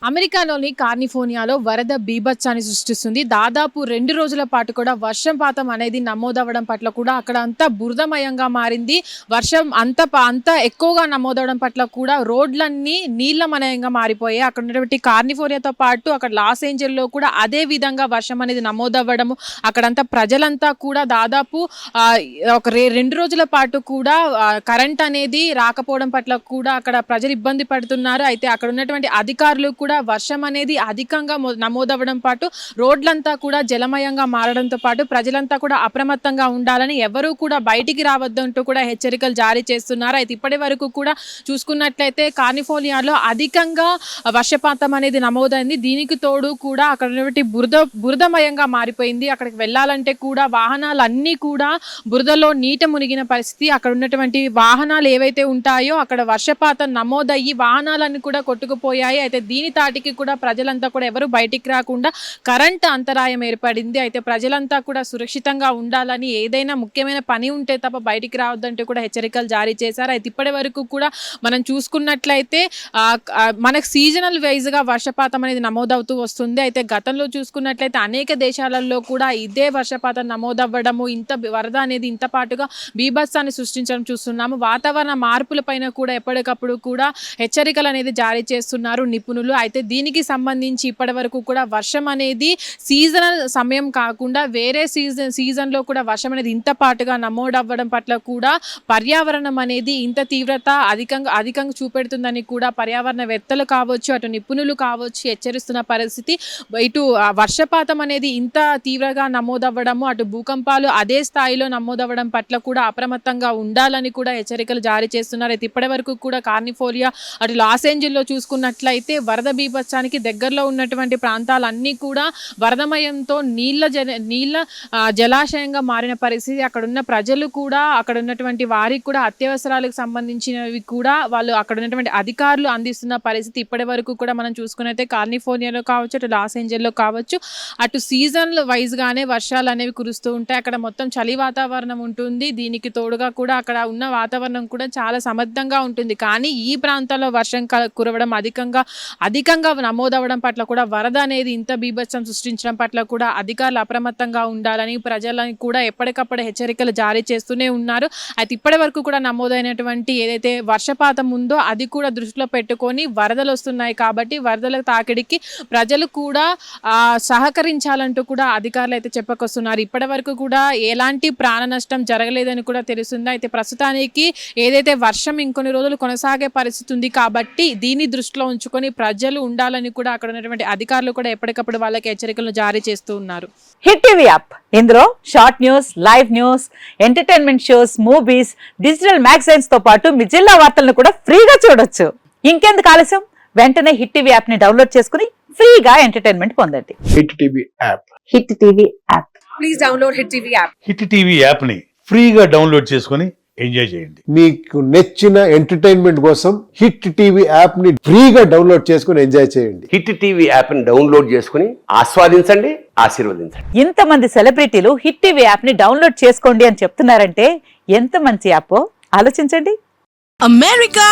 అమెరికాలోని కాలిఫోర్నియాలో వరద బీభత్సాన్ని సృష్టిస్తుంది. దాదాపు 2 రోజుల పాటు కూడా వర్షపాతం అనేది నమోదవ్వడం పట్ల కూడా అక్కడ అంతా బురదమయంగా మారింది. వర్షం అంత ఎక్కువగా నమోదవడం పట్ల కూడా రోడ్లన్నీ నీళ్లమయంగా మారిపోయాయి. అక్కడ ఉన్నటువంటి కాలిఫోర్నియాతో పాటు అక్కడ లాస్ ఏంజెల్లో కూడా అదే విధంగా వర్షం అనేది నమోదవ్వడము, అక్కడంతా ప్రజలంతా కూడా దాదాపు ఒక 2 రోజుల పాటు కూడా కరెంట్ అనేది రాకపోవడం పట్ల కూడా అక్కడ ప్రజలు ఇబ్బంది పడుతున్నారు. అయితే అక్కడ ఉన్నటువంటి అధికారులు కూడా వర్షం అనేది అధికంగా నమోదవ్వడం పాటు రోడ్లంతా కూడా జలమయంగా మారడంతో పాటు ప్రజలంతా కూడా అప్రమత్తంగా ఉండాలని, ఎవరూ కూడా బయటికి రావద్దంటూ కూడా హెచ్చరికలు జారీ చేస్తున్నారు. అయితే ఇప్పటి వరకు కూడా చూసుకున్నట్లయితే కాలిఫోర్నియాలో అధికంగా వర్షపాతం అనేది నమోదైంది. దీనికి తోడు కూడా అక్కడ ఉన్నటువంటి బురదమయంగా మారిపోయింది. అక్కడికి వెళ్ళాలంటే కూడా వాహనాలన్నీ కూడా బురదలో నీట మునిగిన పరిస్థితి. అక్కడ ఉన్నటువంటి వాహనాలు ఏవైతే ఉంటాయో అక్కడ వర్షపాతం నమోదయ్యి వాహనాలన్నీ కూడా కొట్టుకుపోయాయి. అయితే దీని తాటికి కూడా ప్రజలంతా కూడా ఎవరు బయటికి రాకుండా కరెంట్ అంతరాయం ఏర్పడింది. అయితే ప్రజలంతా కూడా సురక్షితంగా ఉండాలని, ఏదైనా ముఖ్యమైన పని ఉంటే తప్ప బయటికి రావద్దంటూ కూడా హెచ్చరికలు జారీ చేశారు. అయితే ఇప్పటి వరకు కూడా మనం చూసుకున్నట్లయితే మనకు సీజనల్ వైజ్గా వర్షపాతం అనేది నమోదవుతూ వస్తుంది. అయితే గతంలో చూసుకున్నట్లయితే అనేక దేశాలలో కూడా ఇదే వర్షపాతం నమోదవ్వడము, ఇంత వరద అనేది ఇంత పాటుగా బీభత్సాన్ని సృష్టించడం చూస్తున్నాము. వాతావరణ మార్పుల పైన కూడా ఎప్పటికప్పుడు కూడా హెచ్చరికలు అనేది జారీ చేస్తున్నారు నిపుణులు. అయితే దీనికి సంబంధించి ఇప్పటి వరకు కూడా వర్షం అనేది సీజనల్ సమయం కాకుండా వేరే సీజన్లో కూడా వర్షం అనేది ఇంత పాటుగా నమోదవ్వడం పట్ల కూడా పర్యావరణం అనేది ఇంత తీవ్రత అధికంగా చూపెడుతుందని కూడా పర్యావరణవేత్తలు కావచ్చు, అటు నిపుణులు కావచ్చు హెచ్చరిస్తున్న పరిస్థితి. ఇటు వర్షపాతం అనేది ఇంత తీవ్రంగా నమోదవ్వడము, అటు భూకంపాలు అదే స్థాయిలో నమోదవ్వడం పట్ల కూడా అప్రమత్తంగా ఉండాలని కూడా హెచ్చరికలు జారీ చేస్తున్నారు. అయితే ఇప్పటి వరకు కూడా కాలిఫోర్నియా, అటు లాస్ ఏంజెల్లో చూసుకున్నట్లయితే వరద బీభత్సానికి దగ్గరలో ఉన్నటువంటి ప్రాంతాలన్నీ కూడా వరదమయంతో నీళ్ళ జలాశయంగా మారిన పరిస్థితి. అక్కడ ఉన్న ప్రజలు కూడా, అక్కడ ఉన్నటువంటి వారికి కూడా అత్యవసరాలకు సంబంధించినవి కూడా వాళ్ళు అక్కడ ఉన్నటువంటి అధికారులు అందిస్తున్న పరిస్థితి. ఇప్పటి వరకు కూడా మనం చూసుకున్నైతే కాలిఫోర్నియాలో కావచ్చు, అటు లాస్ ఏంజెల్లో కావచ్చు, అటు సీజన్ వైజ్గానే వర్షాలు అనేవి కురుస్తూ ఉంటాయి. అక్కడ మొత్తం చలి వాతావరణం ఉంటుంది. దీనికి తోడుగా కూడా అక్కడ ఉన్న వాతావరణం కూడా చాలా సమర్థంగా ఉంటుంది. కానీ ఈ ప్రాంతాల్లో వర్షం కురవడం అధికంగా నమోదవడం పట్ల కూడా వరద అనేది ఇంత బీభత్సం సృష్టించడం పట్ల కూడా అధికారులు అప్రమత్తంగా ఉండాలని, ప్రజలను కూడా ఎప్పటికప్పుడు హెచ్చరికలు జారీ చేస్తూనే ఉన్నారు. అయితే ఇప్పటి వరకు కూడా నమోదైనటువంటి ఏదైతే వర్షపాతం ఉందో అది కూడా దృష్టిలో పెట్టుకొని వరదలు వస్తున్నాయి కాబట్టి వరదల తాకిడికి ప్రజలు కూడా సహకరించాలంటూ కూడా అధికారులు అయితే చెప్పుకొస్తున్నారు. ఇప్పటి వరకు కూడా ఎలాంటి ప్రాణ నష్టం జరగలేదని కూడా తెలుస్తుంది. అయితే ప్రస్తుతానికి ఏదైతే వర్షం ఇంకొన్ని రోజులు కొనసాగే పరిస్థితి ఉంది కాబట్టి దీన్ని దృష్టిలో ఉంచుకొని ప్రజలు ఉండాలని కూడా అక్కడ ఉన్నటువంటి అధికారులు కూడా ఎప్పటికప్పుడు వాళ్ళకి హెచ్చరికలు జారీ చేస్తూ ఉన్నారు. హిట్ టీవీ యాప్, ఇందులో short news, live news, entertainment shows, movies, digital magazines తో పాటు మీ జిల్లా వార్తలను కూడా ఫ్రీగా చూడొచ్చు. ఇంకెందుకు ఆలస్యం, వెంటనే హిట్ టీవీ యాప్ ని డౌన్లోడ్ చేసుకుని ఫ్రీగా ఎంటర్టైన్మెంట్ పొందండి. Hit TV app, hit TV app, please download hit TV app. Hit TV app ని ఫ్రీగా డౌన్లోడ్ చేసుకుని ఎంజాయ్ చేయండి. మీకు నచ్చిన ఎంటర్టైన్మెంట్ కోసం హిట్ టీవీ యాప్ ని ఫ్రీగా డౌన్లోడ్ చేసుకుని ఎంజాయ్ చేయండి. హిట్ టీవీ యాప్ ని డౌన్లోడ్ చేసుకుని ఆస్వాదించండి, ఆశీర్వదించండి. ఇంతమంది సెలబ్రిటీలు హిట్ టీవీ యాప్ ని డౌన్లోడ్ చేసుకోండి అని చెప్తున్నారంటే ఎంత మంచి యాప్ ఆలోచించండి. అమెరికా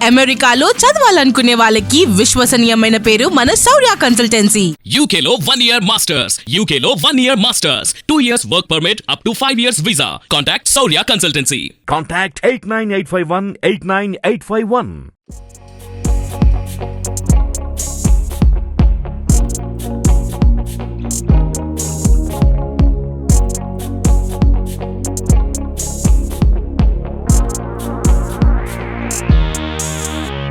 అమెరికాలో చదవాలనుకునే వాళ్ళకి విశ్వసనీయమైన పేరు మన శౌర్య కన్సల్టెన్సీ. UK లో 1 year masters, UK లో 1 year masters, 2 years work permit up to 5 years visa. Contact Saurya Consultancy. Contact 89851 89851.